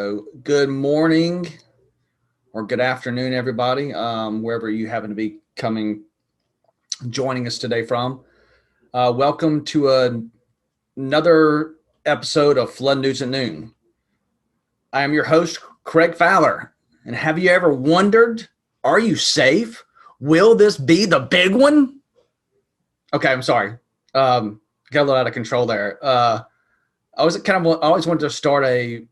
So good morning or good afternoon, everybody, wherever you happen to be joining us today from. Welcome to another episode of Flood News at Noon. I am your host, Craig Fowler. And have you ever wondered, are you safe? Will this be the big one? Okay, I'm sorry. Got a little out of control there. I always wanted to start a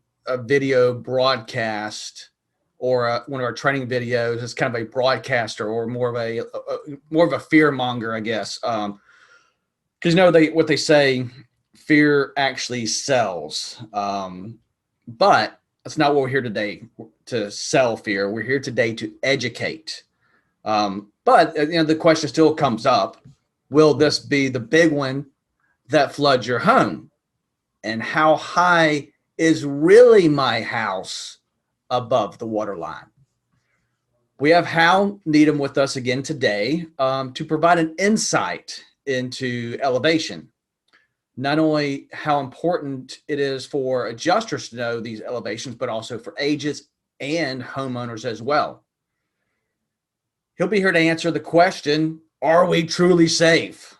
video broadcast or one of our training videos as kind of a broadcaster or more of a fear monger, I guess. Because what they say, fear actually sells. But that's not what we're here today to sell fear. We're here today to educate. But the question still comes up: will this be the big one that floods your home? And how high is really my house above the water line? We have Hal Needham with us again today to provide an insight into elevation. Not only how important it is for adjusters to know these elevations, but also for agents and homeowners as well. He'll be here to answer the question, are we truly safe?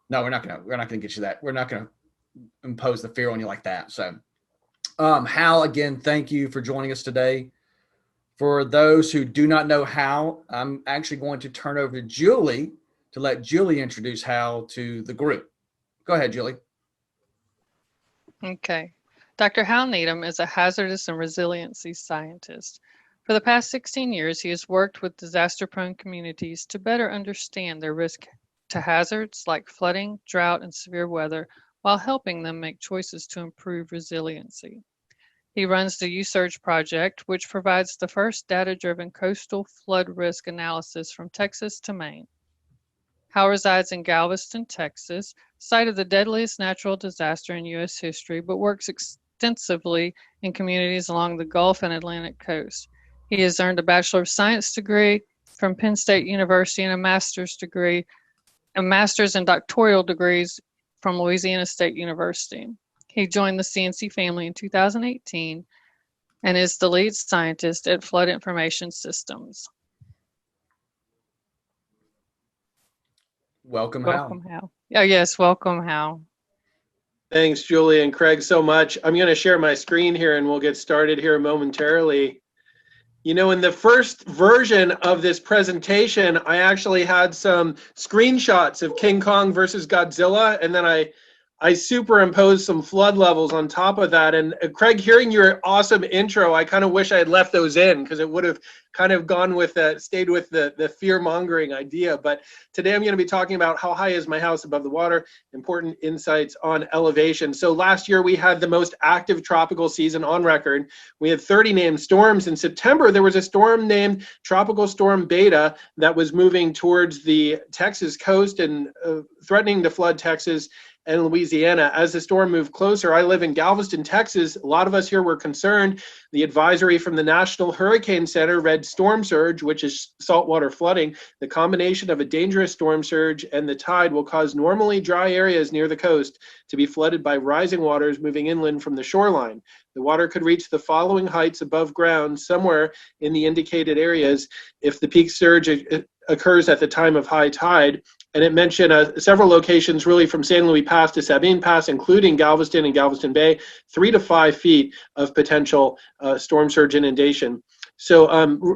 No, we're not gonna get you that. We're not gonna impose the fear on you like that. So Hal, again, thank you for joining us today. For those who do not know Hal, I'm actually going to turn over to Julie to let Julie introduce Hal to the group. Go ahead, Julie. Okay. Dr. Hal Needham is a hazardous and resiliency scientist. For the past 16 years, he has worked with disaster-prone communities to better understand their risk to hazards like flooding, drought, and severe weather, while helping them make choices to improve resiliency. He runs the USurge project, which provides the first data-driven coastal flood risk analysis from Texas to Maine. Hal resides in Galveston, Texas, site of the deadliest natural disaster in U.S. history, but works extensively in communities along the Gulf and Atlantic coast. He has earned a Bachelor of Science degree from Penn State University and a master's and doctoral degrees from Louisiana State University. He joined the CNC family in 2018 and is the lead scientist at Flood Information Systems. Welcome, Hal. Oh, yes, welcome, Hal. Thanks, Julie and Craig, so much. I'm going to share my screen here and we'll get started here momentarily. In the first version of this presentation, I actually had some screenshots of King Kong versus Godzilla, and then I superimposed some flood levels on top of that. And Craig, hearing your awesome intro, I kind of wish I had left those in because it would have kind of stayed with the fear-mongering idea. But today I'm going to be talking about how high is my house above the water, important insights on elevation. So last year we had the most active tropical season on record. We had 30 named storms. In September, there was a storm named Tropical Storm Beta that was moving towards the Texas coast and threatening to flood Texas and Louisiana. As the storm moved closer, I live in Galveston, Texas. A lot of us here were concerned. The advisory from the National Hurricane Center read storm surge, which is saltwater flooding. The combination of a dangerous storm surge and the tide will cause normally dry areas near the coast to be flooded by rising waters moving inland from the shoreline. The water could reach the following heights above ground somewhere in the indicated areas if the peak surge occurs at the time of high tide. And it mentioned several locations really from San Luis Pass to Sabine Pass, including Galveston and Galveston Bay, 3 to 5 feet of potential storm surge inundation. So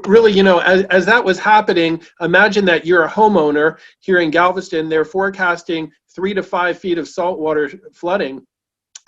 really, as that was happening, imagine that you're a homeowner here in Galveston. They're forecasting 3 to 5 feet of saltwater flooding.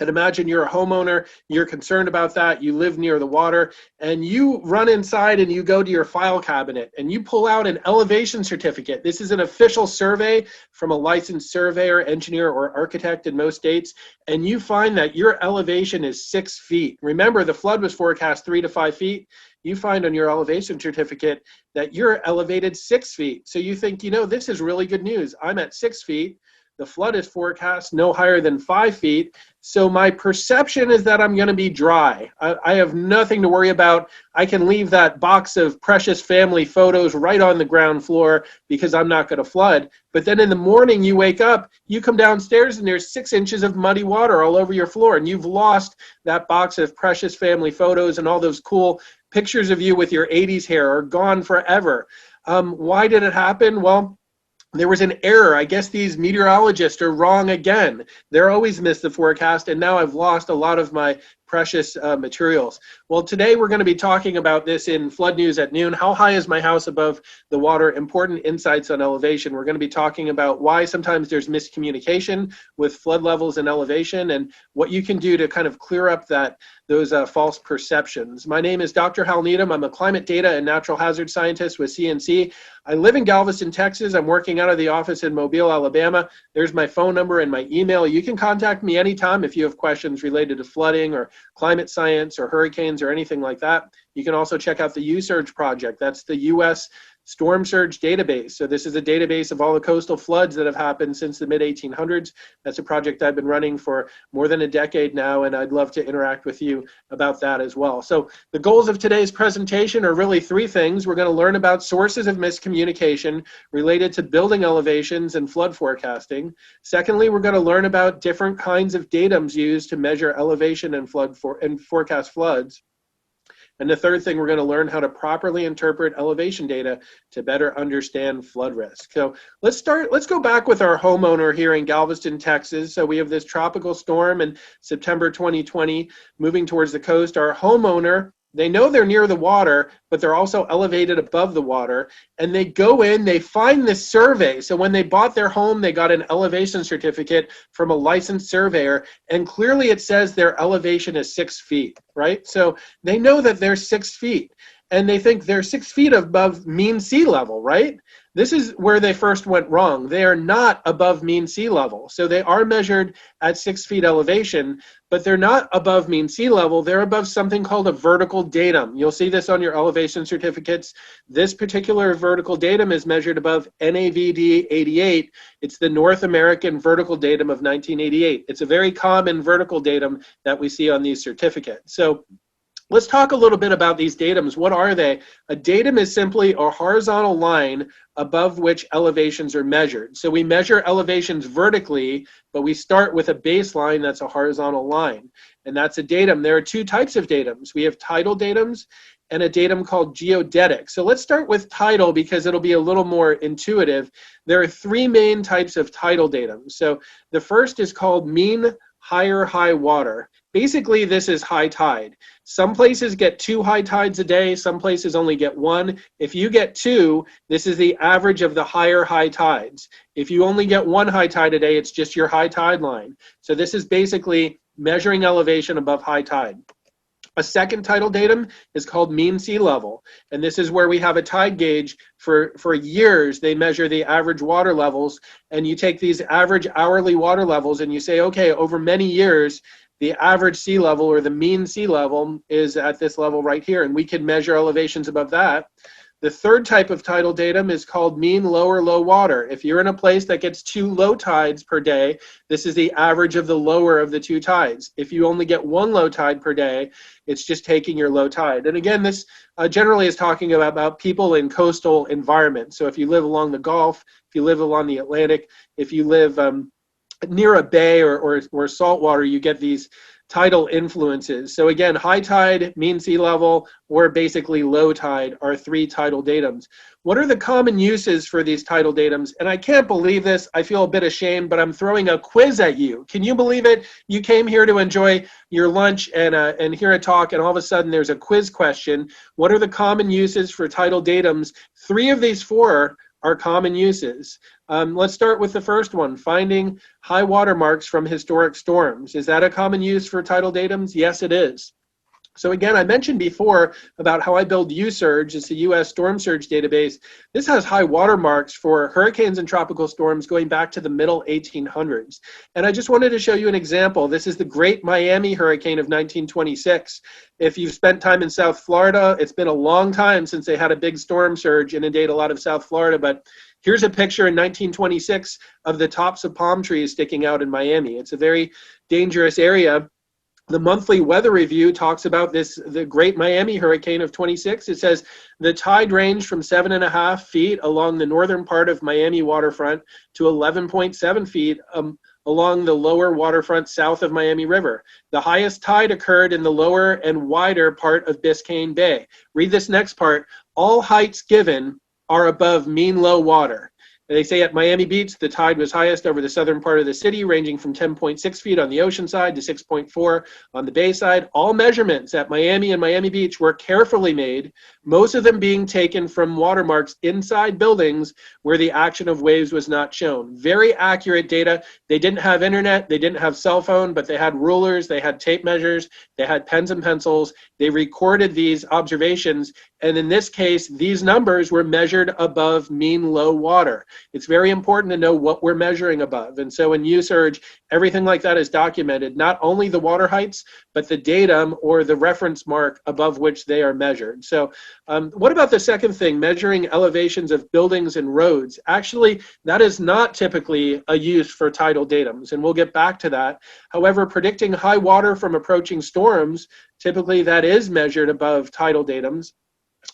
And imagine you're a homeowner, you're concerned about that, you live near the water, and you run inside and you go to your file cabinet and you pull out an elevation certificate. This is an official survey from a licensed surveyor, engineer, or architect in most states, and you find that your elevation is 6 feet. Remember, the flood was forecast 3 to 5 feet. You find on your elevation certificate that you're elevated 6 feet. So you think, this is really good news. I'm at 6 feet. The flood is forecast no higher than 5 feet. So my perception is that I'm going to be dry. I have nothing to worry about. I can leave that box of precious family photos right on the ground floor because I'm not going to flood. But then in the morning you wake up, you come downstairs and there's 6 inches of muddy water all over your floor, and you've lost that box of precious family photos, and all those cool pictures of you with your 80s hair are gone forever. Why did it happen? Well, there was an error. I guess these meteorologists are wrong again. They're always miss the forecast, and now I've lost a lot of my precious materials. Well, today we're going to be talking about this in Flood News at Noon. How high is my house above the water? Important insights on elevation. We're going to be talking about why sometimes there's miscommunication with flood levels and elevation, and what you can do to kind of clear up those false perceptions. My name is Dr. Hal Needham. I'm a climate data and natural hazard scientist with CNC. I live in Galveston, Texas. I'm working out of the office in Mobile, Alabama. There's my phone number and my email. You can contact me anytime if you have questions related to flooding or climate science or hurricanes or anything like that. You can also check out the USurge project. That's the U.S. Storm Surge Database. So this is a database of all the coastal floods that have happened since the mid-1800s. That's a project I've been running for more than a decade now, and I'd love to interact with you about that as well. So the goals of today's presentation are really 3 things. We're going to learn about sources of miscommunication related to building elevations and flood forecasting. Secondly, we're going to learn about different kinds of datums used to measure elevation and forecast floods. And the third thing, we're going to learn how to properly interpret elevation data to better understand flood risk. So let's go back with our homeowner here in Galveston, Texas. So we have this tropical storm in September 2020 moving towards the coast. Our homeowner, they know they're near the water, but they're also elevated above the water. And they go in, they find this survey. So when they bought their home, they got an elevation certificate from a licensed surveyor. And clearly it says their elevation is 6 feet, right? So they know that they're 6 feet. And they think they're 6 feet above mean sea level, right? This is where they first went wrong. They are not above mean sea level. So they are measured at 6 feet elevation, but they're not above mean sea level. They're above something called a vertical datum. You'll see this on your elevation certificates. This particular vertical datum is measured above NAVD 88. It's the North American vertical datum of 1988. It's a very common vertical datum that we see on these certificates. So let's talk a little bit about these datums. What are they? A datum is simply a horizontal line above which elevations are measured. So we measure elevations vertically, but we start with a baseline that's a horizontal line, and that's a datum. There are 2 types of datums. We have tidal datums and a datum called geodetic. So let's start with tidal because it'll be a little more intuitive. There are 3 main types of tidal datums. So the first is called mean higher high water. Basically, this is high tide. Some places get 2 high tides a day. Some places only get 1. If you get 2, this is the average of the higher high tides. If you only get 1 high tide a day, it's just your high tide line. So this is basically measuring elevation above high tide. A second tidal datum is called mean sea level. And this is where we have a tide gauge. For years, they measure the average water levels. And you take these average hourly water levels and you say, okay, over many years, the average sea level or the mean sea level is at this level right here, and we can measure elevations above that. The third type of tidal datum is called mean low or low water. If you're in a place that gets 2 low tides per day, this is the average of the lower of the 2 tides. If you only get 1 low tide per day, it's just taking your low tide. And again, this generally is talking about people in coastal environments. So if you live along the Gulf, if you live along the Atlantic, if you live near a bay or salt water, you get these tidal influences. So again, high tide, mean sea level, or basically low tide are 3 tidal datums. What are the common uses for these tidal datums? And I can't believe this. I feel a bit ashamed, but I'm throwing a quiz at you. Can you believe it? You came here to enjoy your lunch and hear a talk, and all of a sudden there's a quiz question. What are the common uses for tidal datums? 3 of these 4 are common uses. Let's start with the first one, finding high water marks from historic storms. Is that a common use for tidal datums? Yes, it is. So again, I mentioned before about how I build USurge. It's a U.S. storm surge database. This has high watermarks for hurricanes and tropical storms going back to the middle 1800s. And I just wanted to show you an example. This is the Great Miami Hurricane of 1926. If you've spent time in South Florida, it's been a long time since they had a big storm surge inundate a lot of South Florida, but here's a picture in 1926 of the tops of palm trees sticking out in Miami. It's a very dangerous area. The monthly weather review talks about the Great Miami Hurricane of 26. It says the tide ranged from 7.5 feet along the northern part of Miami waterfront to 11.7 feet along the lower waterfront south of Miami River. The highest tide occurred in the lower and wider part of Biscayne Bay. Read this next part. All heights given are above mean low water. They say at Miami Beach, the tide was highest over the southern part of the city, ranging from 10.6 feet on the ocean side to 6.4 on the bay side. All measurements at Miami and Miami Beach were carefully made, most of them being taken from watermarks inside buildings where the action of waves was not shown. Very accurate data. They didn't have internet, they didn't have cell phone, but they had rulers, they had tape measures, they had pens and pencils. They recorded these observations, and in this case, these numbers were measured above mean low water. It's very important to know what we're measuring above. And so in USurge, everything like that is documented, not only the water heights, but the datum or the reference mark above which they are measured. So what about the second thing, measuring elevations of buildings and roads? Actually, that is not typically a use for tidal datums, and we'll get back to that. However, predicting high water from approaching storms, typically that is measured above tidal datums.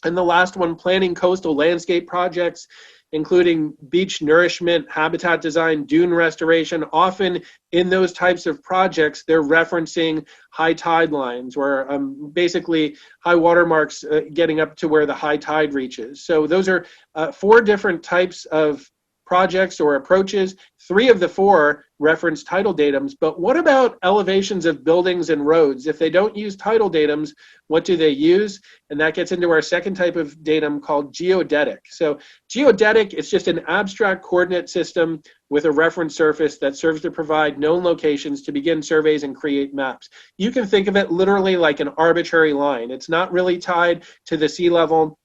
And the last one, planning coastal landscape projects, including beach nourishment, habitat design, dune restoration. Often in those types of projects, they're referencing high tide lines or basically high water marks getting up to where the high tide reaches. So those are 4 different types of projects or approaches. 3 of the 4 reference tidal datums, but what about elevations of buildings and roads? If they don't use tidal datums, what do they use? And that gets into our second type of datum called geodetic. So geodetic is just an abstract coordinate system with a reference surface that serves to provide known locations to begin surveys and create maps. You can think of it literally like an arbitrary line. It's not really tied to the sea level.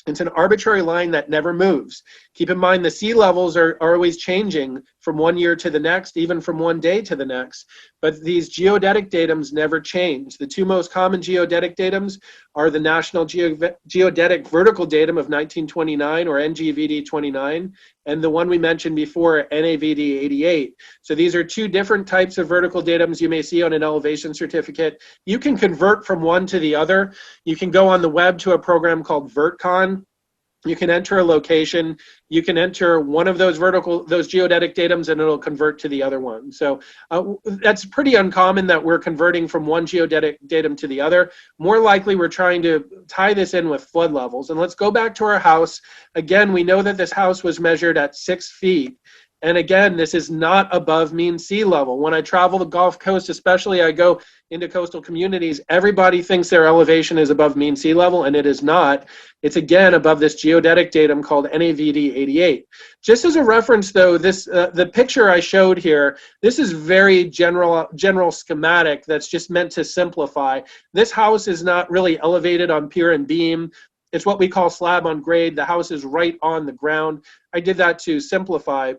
It's an arbitrary line that never moves. Keep in mind the sea levels are always changing from one year to the next, even from one day to the next. But these geodetic datums never change. The 2 most common geodetic datums are the National Geodetic Vertical Datum of 1929 or NGVD 29 and the one we mentioned before, NAVD 88. So these are 2 different types of vertical datums you may see on an elevation certificate. You can convert from one to the other. You can go on the web to a program called VertCon. You can enter a location, you can enter one of those geodetic datums and it'll convert to the other one. So that's pretty uncommon that we're converting from one geodetic datum to the other. More likely we're trying to tie this in with flood levels. And let's go back to our house. Again, we know that this house was measured at 6 feet. And again, this is not above mean sea level. When I travel the Gulf Coast, especially I go into coastal communities, everybody thinks their elevation is above mean sea level, and it is not. It's again above this geodetic datum called NAVD 88. Just as a reference though, this the picture I showed here, this is very general schematic that's just meant to simplify. This house is not really elevated on pier and beam. It's what we call slab on grade. The house is right on the ground. I did that to simplify.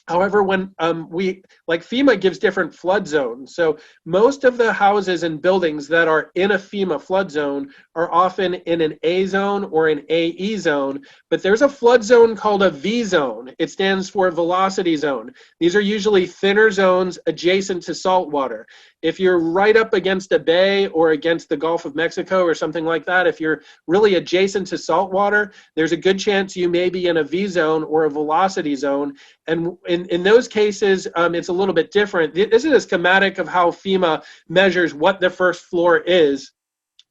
However, when FEMA gives different flood zones. So most of the houses and buildings that are in a FEMA flood zone are often in an A zone or an AE zone, but there's a flood zone called a V zone. It stands for velocity zone. These are usually thinner zones adjacent to salt water. If you're right up against a bay or against the Gulf of Mexico or something like that, if you're really adjacent to salt water, there's a good chance you may be in a V zone or a velocity zone. And in those cases, it's a little bit different. This is a schematic of how FEMA measures what the first floor is.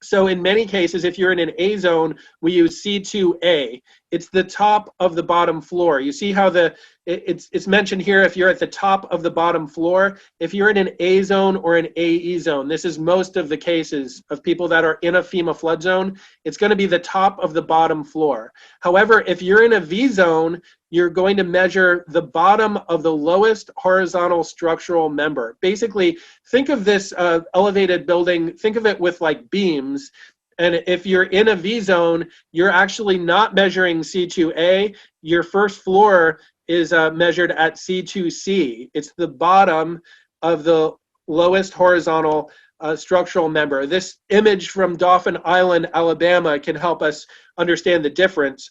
So in many cases, if you're in an A zone, we use C2A. It's the top of the bottom floor. You see how it's mentioned here if you're at the top of the bottom floor. If you're in an A zone or an AE zone, this is most of the cases of people that are in a FEMA flood zone, it's going to be the top of the bottom floor. However, if you're in a V zone, you're going to measure the bottom of the lowest horizontal structural member. Basically, think of this elevated building, think of it with like beams. And if you're in a V zone, you're actually not measuring C2A. Your first floor is measured at C2C. It's the bottom of the lowest horizontal structural member. This image from Dauphin Island, Alabama can help us understand the difference.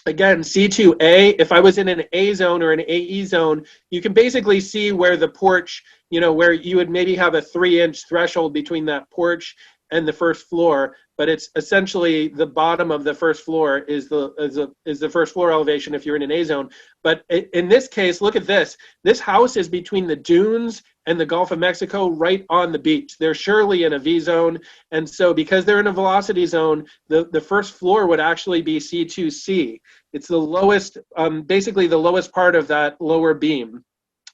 Again, C2A, if I was in an A zone or an AE zone, you can basically see where the porch, where you would maybe have a 3-inch threshold between that porch and the first floor, but it's essentially the bottom of the first floor is the first floor elevation if you're in an A zone. But in this case, look at this. This house is between the dunes and the Gulf of Mexico, right on the beach. They're surely in a V zone, and so because they're in a velocity zone, the first floor would actually be C2C. It's the lowest, basically the lowest part of that lower beam,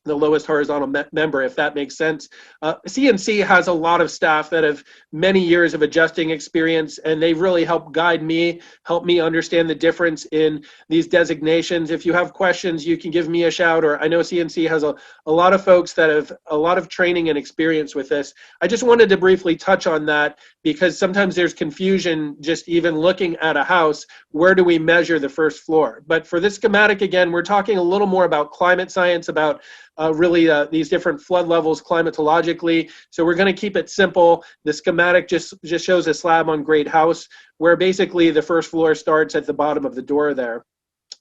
the lowest horizontal member, if that makes sense. CNC has a lot of staff that have many years of adjusting experience, and they really help guide me, help me understand the difference in these designations. If you have questions, you can give me a shout, or I know CNC has a lot of folks that have a lot of training and experience with this. I just wanted to briefly touch on that because sometimes there's confusion just even looking at a house. Where do we measure the first floor? But for this schematic, again, we're talking a little more about climate science, about really these different flood levels climatologically. So we're going to keep it simple. The schematic just shows a slab on grade house where basically the first floor starts at the bottom of the door there.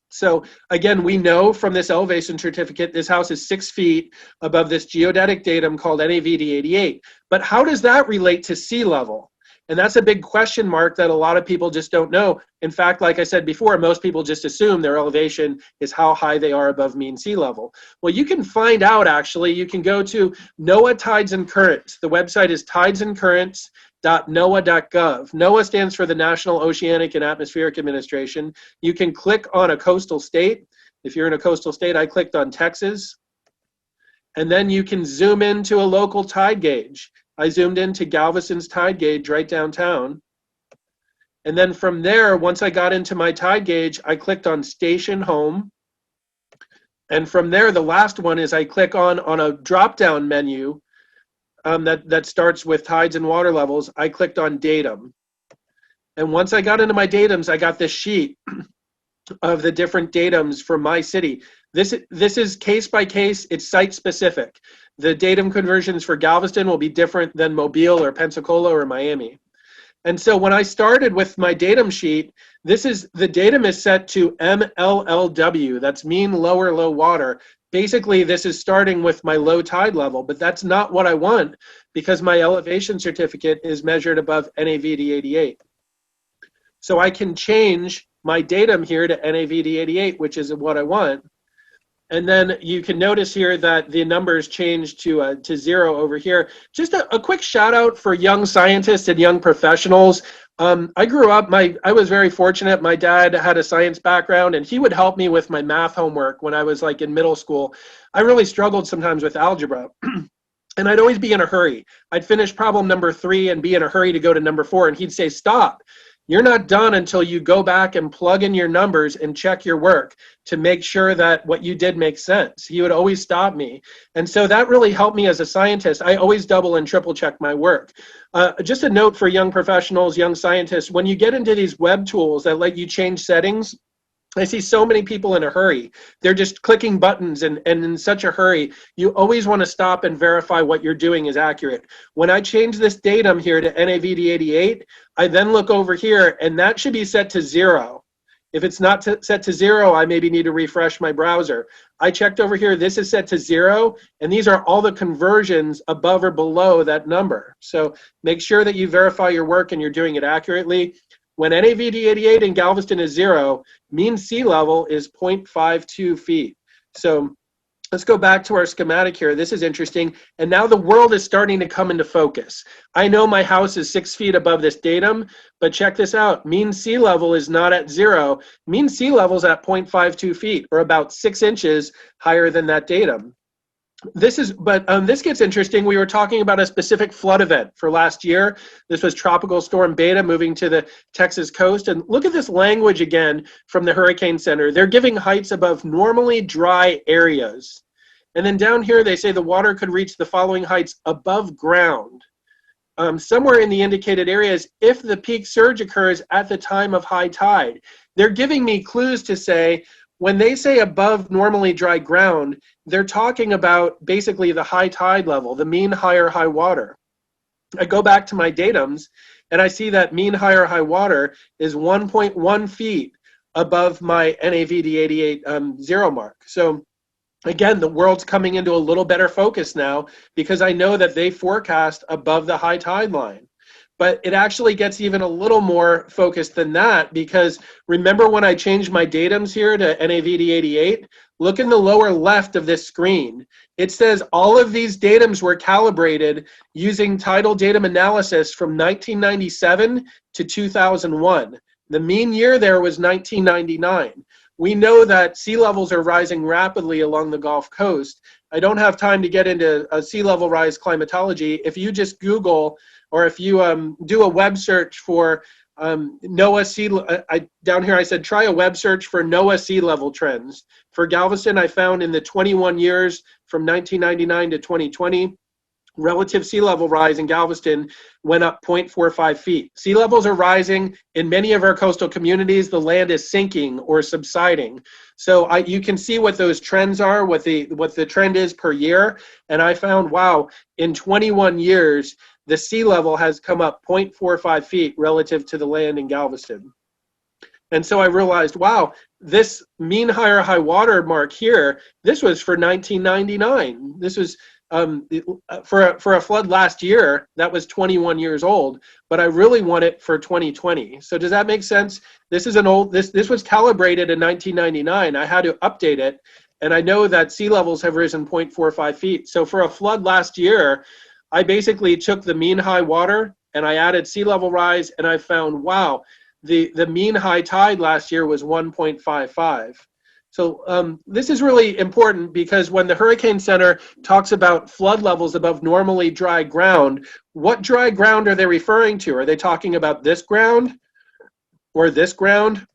So again, we know from this elevation certificate, this house is 6 feet above this geodetic datum called NAVD88. But how does that relate to sea level? And that's a big question mark that a lot of people just don't know. In fact, like I said before, most people just assume their elevation is how high they are above mean sea level. Well, you can find out actually. You can go to Noaa Tides and Currents. The website is tidesandcurrents.noaa.gov. Noaa stands for the National Oceanic and Atmospheric Administration. You can click on a coastal state. If you're in a coastal state, I clicked on Texas. And then you can zoom into a local tide gauge. I zoomed into Galveston's tide gauge right downtown. And then from there, once I got into my tide gauge, I clicked on Station Home. And from there, the last one is I click on a drop-down menu that starts with tides and water levels. I clicked on Datum. And once I got into my datums, I got this sheet of the different datums for my city. This is case by case, it's site specific. The datum conversions for Galveston will be different than Mobile or Pensacola or Miami. And so when I started with my datum sheet, the datum is set to MLLW, that's mean lower low water. Basically, this is starting with my low tide level, but that's not what I want because my elevation certificate is measured above NAVD88. So I can change my datum here to NAVD88, which is what I want. And then you can notice here that the numbers change to 0 over here. Just a quick shout out for young scientists and young professionals. I grew up, I was very fortunate. My dad had a science background and he would help me with my math homework when I was like in middle school. I really struggled sometimes with algebra. And I'd always be in a hurry. I'd finish problem number 3 and be in a hurry to go to number 4. And he'd say, stop. You're not done until you go back and plug in your numbers and check your work to make sure that what you did makes sense. He would always stop me. And so that really helped me as a scientist. I always double and triple check my work. Just a note for young professionals, young scientists, when you get into these web tools that let you change settings, I see so many people in a hurry. They're just clicking buttons and in such a hurry. You always want to stop and verify what you're doing is accurate. When I change this datum here to NAVD88, I then look over here and that should be set to 0. If it's not set to 0, I maybe need to refresh my browser. I checked over here, this is set to 0, and these are all the conversions above or below that number. So make sure that you verify your work and you're doing it accurately. When NAVD88 in Galveston is 0, mean sea level is 0.52 feet. So Let's go back to our schematic here. This is interesting. And now the world is starting to come into focus. I know my house is 6 feet above this datum, but check this out. Mean sea level is not at 0. Mean sea level is at 0.52 feet, or about 6 inches higher than that datum. This gets interesting. We were talking about a specific flood event for last year. This was Tropical Storm Beta moving to the Texas coast. And look at this language again from the Hurricane Center. They're giving heights above normally dry areas. And then down here, they say the water could reach the following heights above ground, somewhere in the indicated areas if the peak surge occurs at the time of high tide. They're giving me clues to say, when they say above normally dry ground, they're talking about basically the high tide level, the mean higher high water. I go back to my datums, and I see that mean higher high water is 1.1 feet above my NAVD88 zero mark. So again, the world's coming into a little better focus now because I know that they forecast above the high tide line. But it actually gets even a little more focused than that, because remember when I changed my datums here to NAVD88? Look in the lower left of this screen. It says all of these datums were calibrated using tidal datum analysis from 1997 to 2001. The mean year there was 1999. We know that sea levels are rising rapidly along the Gulf Coast. I don't have time to get into a sea level rise climatology. If you just Google, or if you do a web search for Noaa sea, down here I said try a web search for Noaa sea level trends. For Galveston, I found in the 21 years from 1999 to 2020, relative sea level rise in Galveston went up 0.45 feet. Sea levels are rising in many of our coastal communities. The land is sinking or subsiding. So you can see what those trends are, what the trend is per year. And I found, wow, in 21 years, the sea level has come up 0.45 feet relative to the land in Galveston. And so I realized, wow, this mean higher high water mark here, this was for 1999. This was for a flood last year that was 21 years old, but I really want it for 2020. So does that make sense? This is an old, this was calibrated in 1999. I had to update it, and I know that sea levels have risen 0.45 feet. So for a flood last year, I basically took the mean high water and I added sea level rise, and I found, wow, the mean high tide last year was 1.55. So this is really important, because when the Hurricane Center talks about flood levels above normally dry ground, what dry ground are they referring to? Are they talking about this ground, or this ground,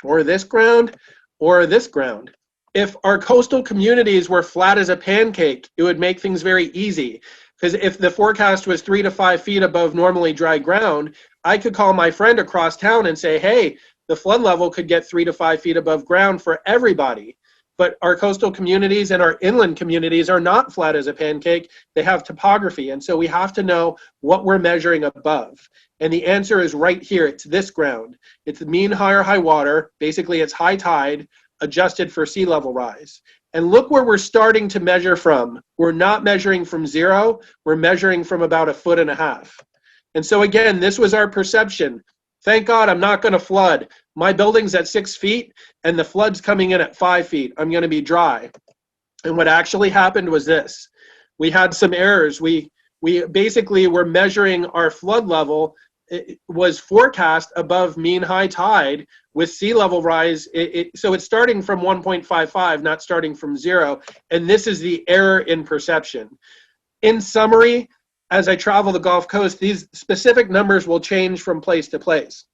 or this ground, or this ground? If our coastal communities were flat as a pancake, it would make things very easy. Because if the forecast was 3 to 5 feet above normally dry ground, I could call my friend across town and say, hey, the flood level could get 3 to 5 feet above ground for everybody. But our coastal communities and our inland communities are not flat as a pancake. They have topography. And so we have to know what we're measuring above. And the answer is right here. It's this ground. It's the mean higher high water. Basically, it's high tide adjusted for sea level rise. And look where we're starting to measure from. We're not measuring from 0. We're measuring from about 1.5 feet. And so again, this was our perception. Thank God I'm not going to flood. My building's at 6 feet and the flood's coming in at 5 feet. I'm going to be dry. And what actually happened was this. We had some errors. We basically were measuring our flood level. It was forecast above mean high tide with sea level rise. So it's starting from 1.55, not starting from 0. And this is the error in perception. In summary, as I travel the Gulf Coast, these specific numbers will change from place to place.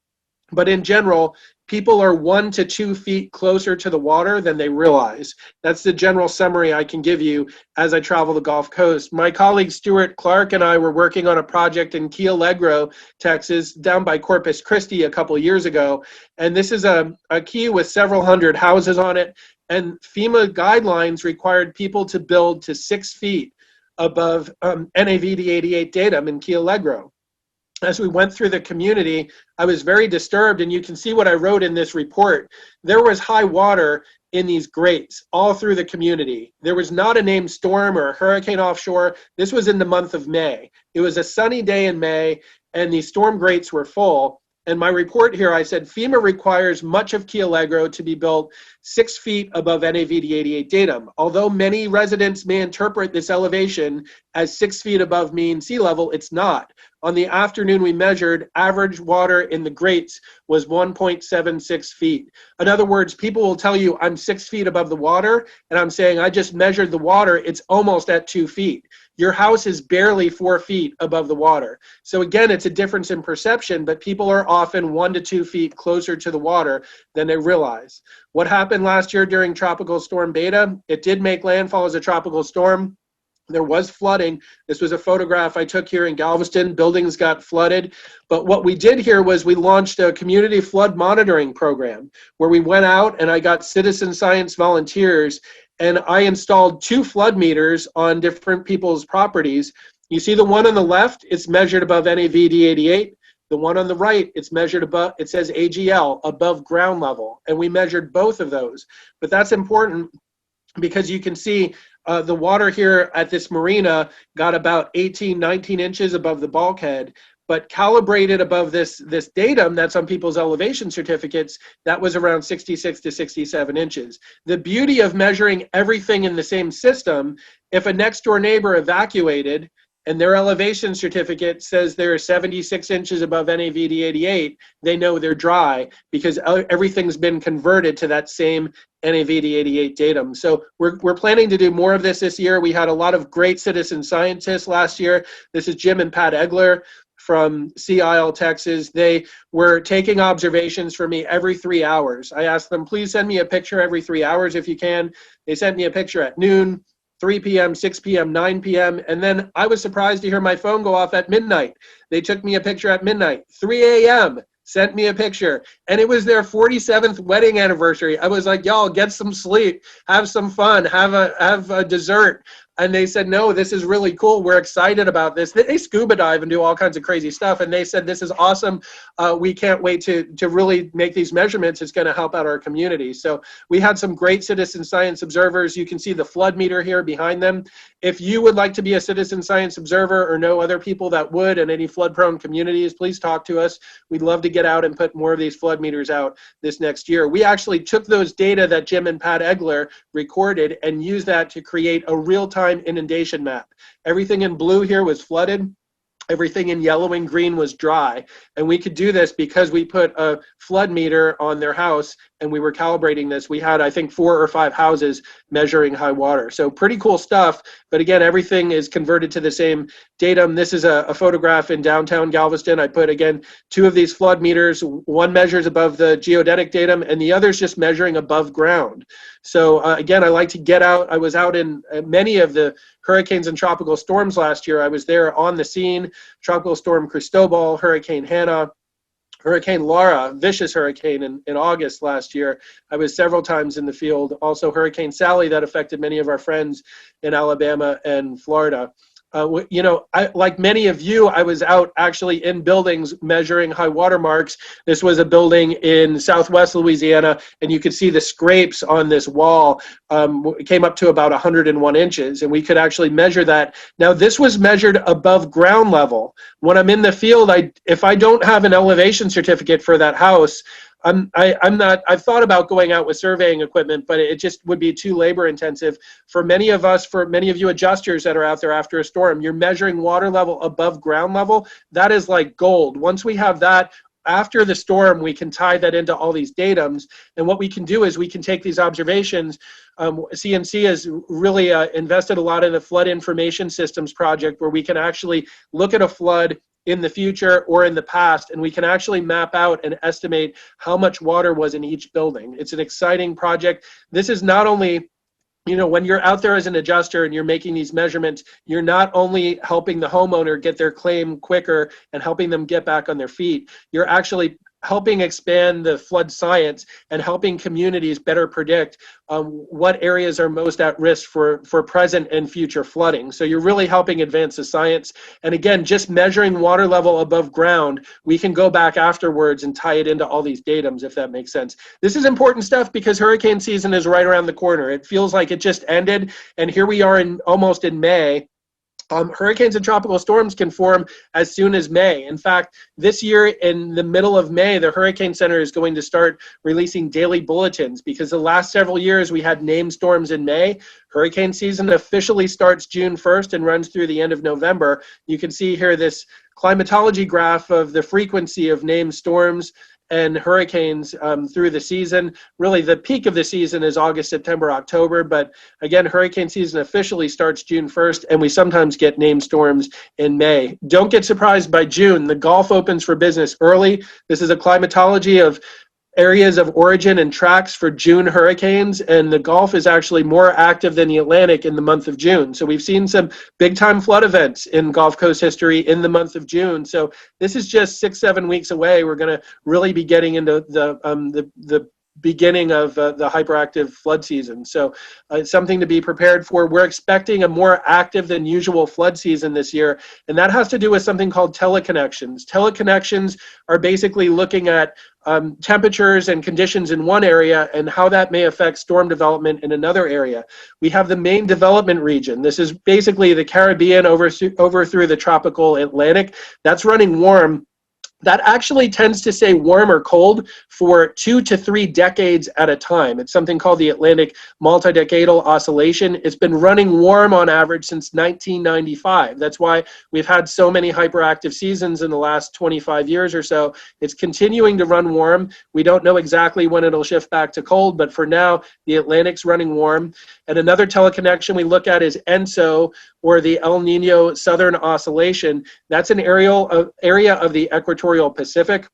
But in general, people are 1 to 2 feet closer to the water than they realize. That's the general summary I can give you as I travel the Gulf Coast. My colleague Stuart Clark and I were working on a project in Key Allegro, Texas, down by Corpus Christi a couple years ago. And this is a key with several hundred houses on it. And FEMA guidelines required people to build to 6 feet above NAVD88 Datum in Key Allegro. As we went through the community, I was very disturbed, and you can see what I wrote in this report. There was high water in these grates all through the community. There was not a named storm or a hurricane offshore. This was in the month of May. It was a sunny day in May, and these storm grates were full. And my report here, I said, FEMA requires much of Key Allegro to be built 6 feet above NAVD88 datum. Although many residents may interpret this elevation as 6 feet above mean sea level, it's not. On the afternoon we measured, average water in the grates was 1.76 feet. In other words, people will tell you I'm 6 feet above the water, and I'm saying I just measured the water, it's almost at 2 feet. Your house is barely 4 feet above the water. So again, it's a difference in perception, but people are often 1 to 2 feet closer to the water than they realize. What happened last year during Tropical Storm Beta? It did make landfall as a tropical storm. There was flooding. This was a photograph I took here in Galveston. Buildings got flooded. But what we did here was we launched a community flood monitoring program where we went out and I got citizen science volunteers and I installed 2 flood meters on different people's properties. You see the one on the left, it's measured above NAVD88. The one on the right, it's measured above, it says AGL, above ground level. And we measured both of those. But that's important because you can see the water here at this marina got about 18, 19 inches above the bulkhead. But calibrated above this datum that's on people's elevation certificates, that was around 66 to 67 inches. The beauty of measuring everything in the same system, if a next door neighbor evacuated and their elevation certificate says they're 76 inches above NAVD88, they know they're dry because everything's been converted to that same NAVD88 datum. So we're planning to do more of this year. We had a lot of great citizen scientists last year. This is Jim and Pat Egler from Sea Isle, Texas. They were taking observations for me every 3 hours. I asked them, please send me a picture every 3 hours if you can. They sent me a picture at noon, 3 p.m., 6 p.m., 9 p.m. And then I was surprised to hear my phone go off at midnight. They took me a picture at midnight, 3 a.m., sent me a picture. And it was their 47th wedding anniversary. I was like, y'all, get some sleep, have some fun, have a dessert. And they said, no, this is really cool. We're excited about this. They scuba dive and do all kinds of crazy stuff. And they said, this is awesome. We can't wait to really make these measurements. It's going to help out our community. So we had some great citizen science observers. You can see the flood meter here behind them. If you would like to be a citizen science observer or know other people that would in any flood prone communities, please talk to us. We'd love to get out and put more of these flood meters out this next year. We actually took those data that Jim and Pat Egler recorded and used that to create a real-time inundation map. Everything in blue here was flooded. Everything in yellow and green was dry. And we could do this because we put a flood meter on their house and we were calibrating this. We had, I think, 4 or 5 houses measuring high water. So pretty cool stuff. But again, everything is converted to the same datum. This is a photograph in downtown Galveston. I put, again, 2 of these flood meters. One measures above the geodetic datum and the other's just measuring above ground. So again, I like to get out. I was out in many of the hurricanes and tropical storms last year. I was there on the scene. Tropical Storm Cristobal, Hurricane Hannah, Hurricane Laura, vicious hurricane in August last year. I was several times in the field. Also Hurricane Sally that affected many of our friends in Alabama and Florida. You know, like many of you, I was out actually in buildings measuring high water marks. This was a building in Southwest Louisiana, and you could see the scrapes on this wall. It came up to about 101 inches, and we could actually measure that. Now, this was measured above ground level. When I'm in the field, if I don't have an elevation certificate for that house, I've thought about going out with surveying equipment, but it just would be too labor intensive. For many of us, for many of you adjusters that are out there after a storm, you're measuring water level above ground level. That is like gold. Once we have that, after the storm, we can tie that into all these datums. And what we can do is we can take these observations. CNC has really invested a lot in the flood information systems project where we can actually look at a flood in the future or in the past, and we can actually map out and estimate how much water was in each building. It's an exciting project. This is not only, you know, when you're out there as an adjuster and you're making these measurements, you're not only helping the homeowner get their claim quicker and helping them get back on their feet, you're actually helping expand the flood science and helping communities better predict what areas are most at risk for present and future flooding. So you're really helping advance the science. And again, just measuring water level above ground, we can go back afterwards and tie it into all these datums, if that makes sense. This is important stuff because hurricane season is right around the corner. It feels like it just ended, and here we are almost in May. Hurricanes and tropical storms can form as soon as May. In fact, this year in the middle of May, the Hurricane Center is going to start releasing daily bulletins because the last several years we had named storms in May. Hurricane season officially starts June 1st and runs through the end of November. You can see here this climatology graph of the frequency of named storms and hurricanes through the season. Really, the peak of the season is August, September, October. But again, hurricane season officially starts June 1st, and we sometimes get named storms in May. Don't get surprised by June. The Gulf opens for business early. This is a climatology of areas of origin and tracks for June hurricanes, and the Gulf is actually more active than the Atlantic in the month of June. So we've seen some big time flood events in Gulf Coast history in the month of June. So this is just 6-7 weeks away. We're going to really be getting into the beginning of the hyperactive flood season. So it's something to be prepared for. We're expecting a more active than usual flood season this year, and that has to do with something called teleconnections. Teleconnections are basically looking at temperatures and conditions in one area and how that may affect storm development in another area. We have the main development region. This is basically the Caribbean over through the tropical Atlantic. That's running warm. That actually tends to stay warm or cold for 2 to 3 decades at a time. It's something called the Atlantic multidecadal oscillation. It's been running warm on average since 1995. That's why we've had so many hyperactive seasons in the last 25 years or so. It's continuing to run warm. We don't know exactly when it'll shift back to cold, but for now, the Atlantic's running warm. And another teleconnection we look at is ENSO, or the El Nino Southern Oscillation. That's an area of the equatorial Pacific.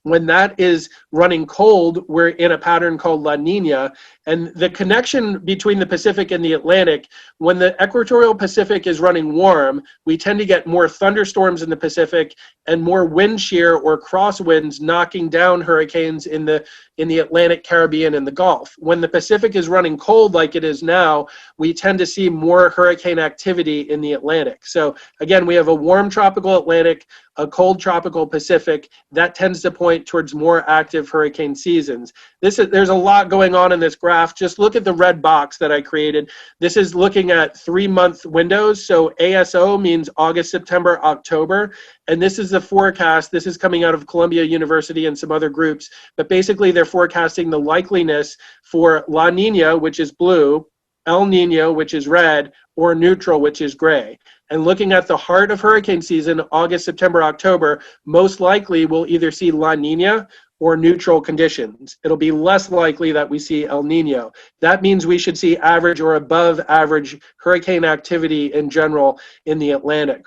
When that is running cold, we're in a pattern called La Nina. And the connection between the Pacific and the Atlantic, when the equatorial Pacific is running warm, we tend to get more thunderstorms in the Pacific and more wind shear or crosswinds knocking down hurricanes in the Atlantic, Caribbean, and the Gulf. When the Pacific is running cold like it is now, we tend to see more hurricane activity in the Atlantic. So again, we have a warm tropical Atlantic, a cold tropical Pacific. That tends to point towards more active hurricane seasons. There's a lot going on in this graph. Just look at the red box that I created. This is looking at 3-month windows. So ASO means August, September, October. And this is the forecast. This is coming out of Columbia University and some other groups. But basically, they're forecasting the likeliness for La Nina, which is blue, El Nino, which is red, or neutral, which is gray. And looking at the heart of hurricane season, August, September, October, most likely we'll either see La Nina or neutral conditions. It'll be less likely that we see El Nino. That means we should see average or above average hurricane activity in general in the Atlantic.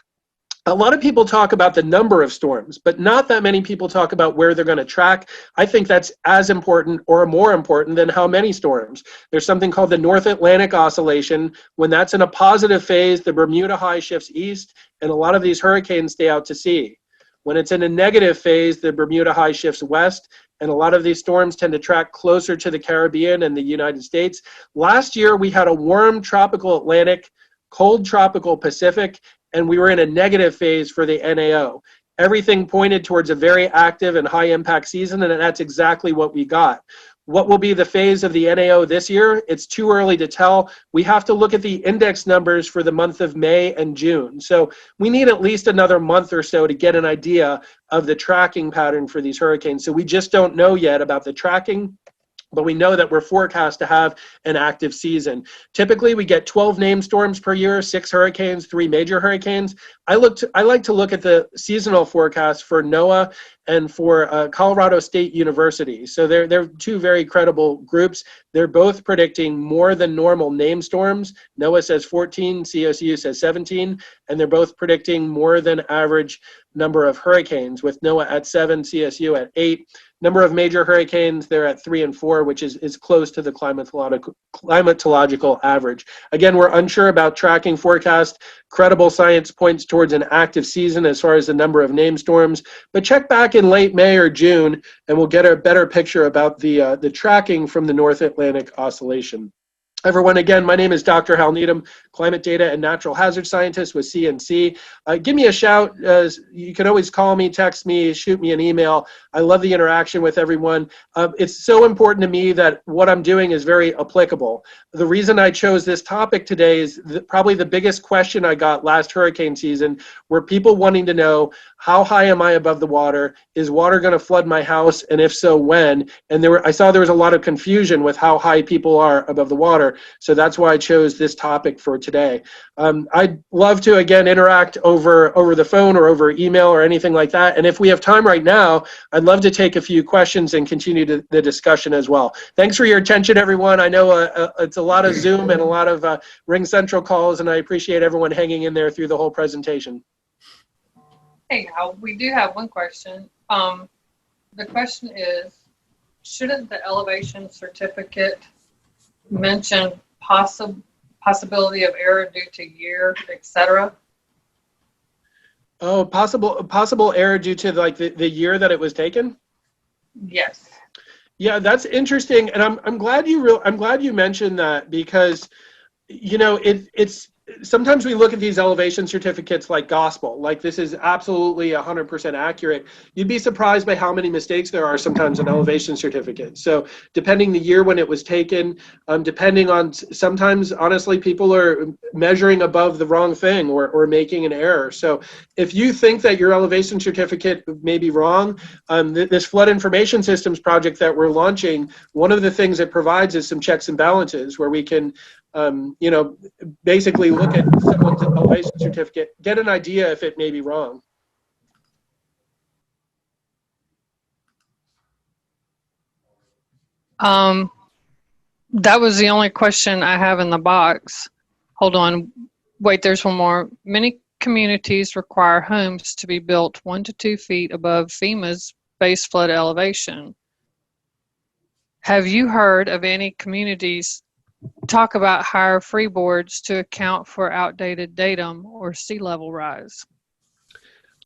A lot of people talk about the number of storms, but not that many people talk about where they're going to track. I think that's as important or more important than how many storms. There's something called the North Atlantic Oscillation. When that's in a positive phase, the Bermuda High shifts east, and a lot of these hurricanes stay out to sea. When it's in a negative phase, the Bermuda High shifts west, and a lot of these storms tend to track closer to the Caribbean and the United States. Last year, we had a warm tropical Atlantic, cold tropical Pacific, and we were in a negative phase for the NAO. Everything pointed towards a very active and high impact season, and that's exactly what we got. What will be the phase of the NAO this year? It's too early to tell. We have to look at the index numbers for the month of May and June. So we need at least another month or so to get an idea of the tracking pattern for these hurricanes. So we just don't know yet about the tracking, but we know that we're forecast to have an active season. Typically, we get 12 named storms per year, 6 hurricanes, 3 major hurricanes. I like to look at the seasonal forecast for Noaa and for Colorado State University. So they're two very credible groups. They're both predicting more than normal named storms. Noaa says 14, CSU says 17, and they're both predicting more than average number of hurricanes, with Noaa at 7, CSU at 8. Number of major hurricanes, they're at 3 and 4, which is close to the climatological average. Again, we're unsure about tracking forecast. Credible science points towards an active season as far as the number of named storms, but check back in late May or June and we'll get a better picture about the tracking from the North Atlantic Oscillation. Everyone, again, my name is Dr. Hal Needham, climate data and natural hazard scientist with CNC. Give me a shout. You can always call me, text me, shoot me an email. I love the interaction with everyone. It's so important to me that what I'm doing is very applicable. The reason I chose this topic today is probably the biggest question I got last hurricane season were people wanting to know, how high am I above the water? Is water going to flood my house? And if so, when? And I saw there was a lot of confusion with how high people are above the water. So that's why I chose this topic for today. I'd love to, again, interact over the phone or over email or anything like that. And if we have time right now, I'd love to take a few questions and continue the discussion as well. Thanks for your attention, everyone. I know it's a lot of Zoom and a lot of Ring Central calls, and I appreciate everyone hanging in there through the whole presentation. Hey, Al, we do have one question. The question is, shouldn't the elevation certificate mention possibility of error due to year, etc.? Oh, possible error due to like the year that it was taken? Yes. Yeah, that's interesting, and I'm glad you mentioned that, because it's sometimes we look at these elevation certificates like gospel, like this is absolutely 100% accurate. You'd be surprised by how many mistakes there are sometimes in elevation certificates. So depending the year when it was taken, depending on, sometimes honestly people are measuring above the wrong thing or making an error. So if you think that your elevation certificate may be wrong, this flood information systems project that we're launching, one of the things it provides is some checks and balances where we can basically look at someone's elevation certificate, get an idea if it may be wrong. That was the only question I have in the box. Hold on. Wait, there's one more. Many communities require homes to be built 1 to 2 feet above FEMA's base flood elevation. Have you heard of any communities talk about higher freeboards to account for outdated datum or sea level rise?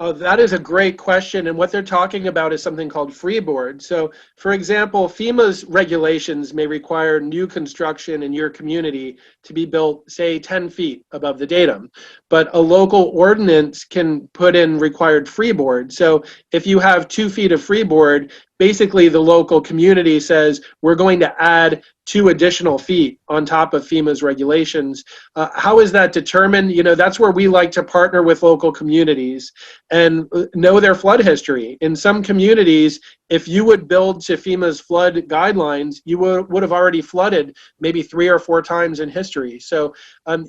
Oh, that is a great question. And what they're talking about is something called freeboard. So, for example, FEMA's regulations may require new construction in your community to be built, say, 10 feet above the datum. But a local ordinance can put in required freeboard. So if you have 2 feet of freeboard, basically the local community says, we're going to add 2 additional feet on top of FEMA's regulations. How is that determined? That's where we like to partner with local communities and know their flood history. In some communities, if you would build to FEMA's flood guidelines, you would have already flooded maybe 3 or 4 times in history. So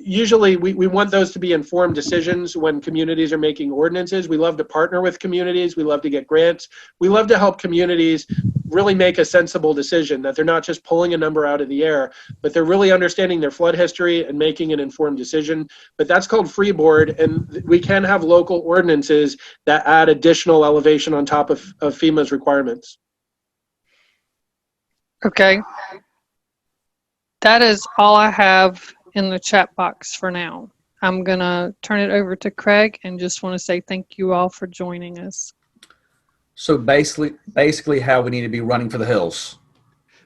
usually we want those to be informed decisions when communities are making ordinances. We love to partner with communities. We love to get grants. We love to help communities really make a sensible decision, that they're not just pulling a number out of the air, but they're really understanding their flood history and making an informed decision. But that's called freeboard, and we can have local ordinances that add additional elevation on top of FEMA's requirements. Okay. That is all I have in the chat box for now. I'm going to turn it over to Craig and just want to say thank you all for joining us. So basically how we need to be running for the hills.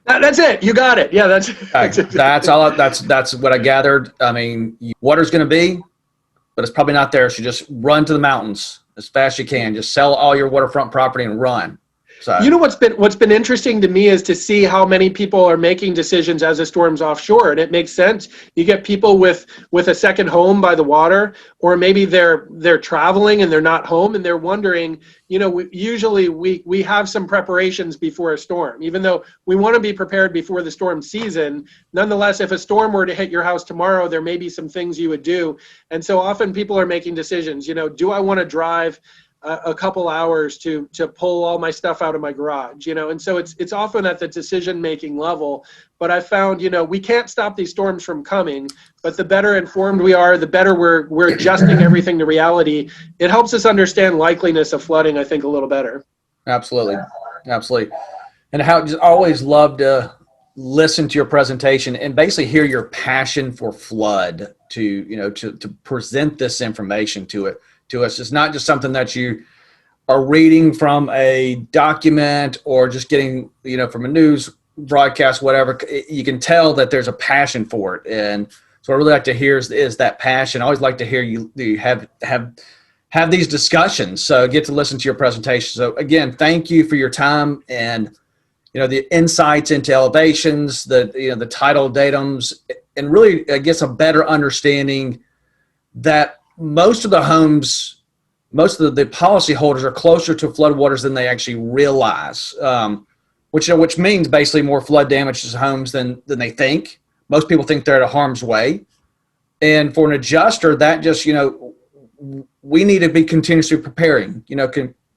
That's it. You got it. Yeah, that's all. That's what I gathered. I mean, water's going to be, but it's probably not there. So just run to the mountains as fast as you can. Just sell all your waterfront property and run. So, what's been interesting to me is to see how many people are making decisions as the storm's offshore, and it makes sense. You get people with a second home by the water, or maybe they're traveling and they're not home and they're wondering. Usually we have some preparations before a storm, even though we want to be prepared before the storm season. Nonetheless, if a storm were to hit your house tomorrow, there may be some things you would do, and so often people are making decisions. Do I want to drive a couple hours to pull all my stuff out of my garage, and so it's often at the decision-making level. But I found, we can't stop these storms from coming, but the better informed we are, the better we're adjusting everything to reality. It helps us understand likeliness of flooding, I think, a little better. Absolutely. And how just always love to listen to your presentation and basically hear your passion for flood to present this information to us. It's not just something that you are reading from a document or just getting, from a news broadcast, whatever, you can tell that there's a passion for it. And so what I really like to hear is that passion. I always like to hear you have these discussions. So I get to listen to your presentation. So again, thank you for your time and, the insights into elevations, the title datums, and really, I guess, a better understanding that most of the homes, most of the policyholders are closer to floodwaters than they actually realize, which means basically more flood damage to homes than they think. Most people think they're at a harm's way. And for an adjuster, that just, we need to be continuously preparing for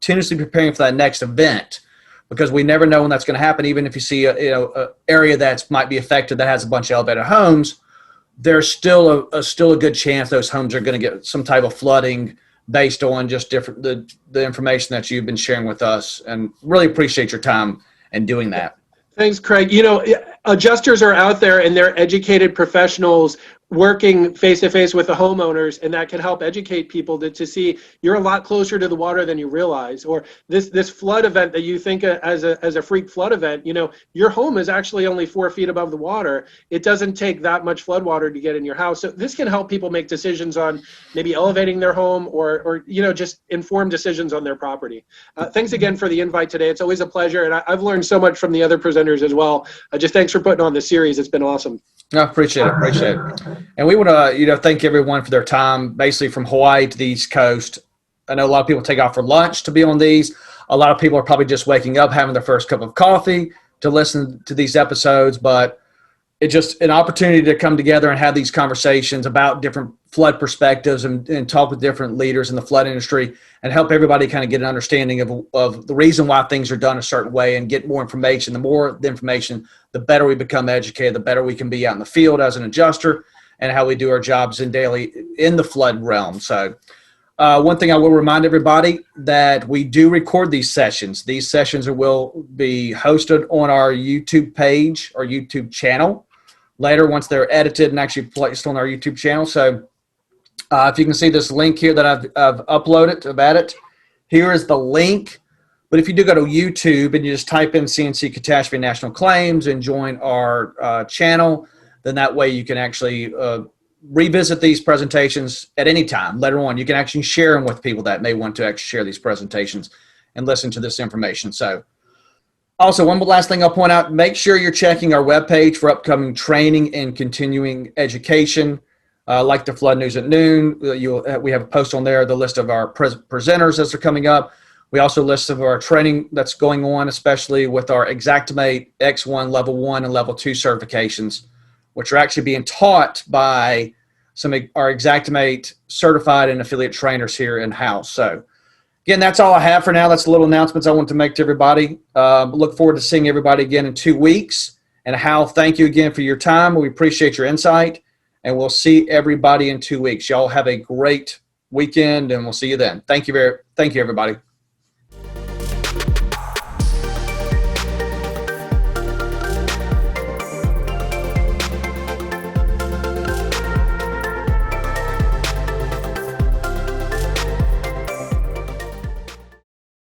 that next event, because we never know when that's going to happen. Even if you see a area that might be affected that has a bunch of elevated homes, there's still a good chance those homes are going to get some type of flooding based on just the information that you've been sharing with us, and really appreciate your time and doing that. Thanks, Craig. Adjusters are out there and they're educated professionals working face-to-face with the homeowners, and that can help educate people to see you're a lot closer to the water than you realize. Or this flood event that you think as a freak flood event, your home is actually only 4 feet above the water. It doesn't take that much flood water to get in your house. So this can help people make decisions on maybe elevating their home or just informed decisions on their property. Thanks again for the invite today. It's always a pleasure, and I've learned so much from the other presenters as well. Just thanks for putting on this series. It's been awesome. No, appreciate it. And we want to, thank everyone for their time, basically from Hawaii to the East Coast. I know a lot of people take off for lunch to be on these. A lot of people are probably just waking up, having their first cup of coffee to listen to these episodes, but it's just an opportunity to come together and have these conversations about different flood perspectives and talk with different leaders in the flood industry and help everybody kind of get an understanding of the reason why things are done a certain way and get more information. The more the information, the better we become educated, the better we can be out in the field as an adjuster and how we do our jobs in the flood realm. So one thing I will remind everybody that we do record these sessions. These sessions will be hosted on our YouTube page or YouTube channel later once they're edited and actually placed on our YouTube channel. So if you can see this link here that I've uploaded, I've added, here is the link. But if you do go to YouTube and you just type in CNC Catastrophe National Claims and join our channel, then that way you can actually revisit these presentations at any time later on. You can actually share them with people that may want to actually share these presentations and listen to this information. So also, one last thing I'll point out, make sure you're checking our webpage for upcoming training and continuing education. Like the Flood News at Noon, we have a post on there, the list of our presenters as they're coming up. We also list of our training that's going on, especially with our Xactimate X1, Level 1, and Level 2 certifications, which are actually being taught by some of our Xactimate certified and affiliate trainers here in-house. So again, that's all I have for now. That's the little announcements I want to make to everybody. Look forward to seeing everybody again in 2 weeks. And Hal, thank you again for your time. We appreciate your insight. And we'll see everybody in 2 weeks. Y'all have a great weekend, and we'll see you then. Thank you, everybody.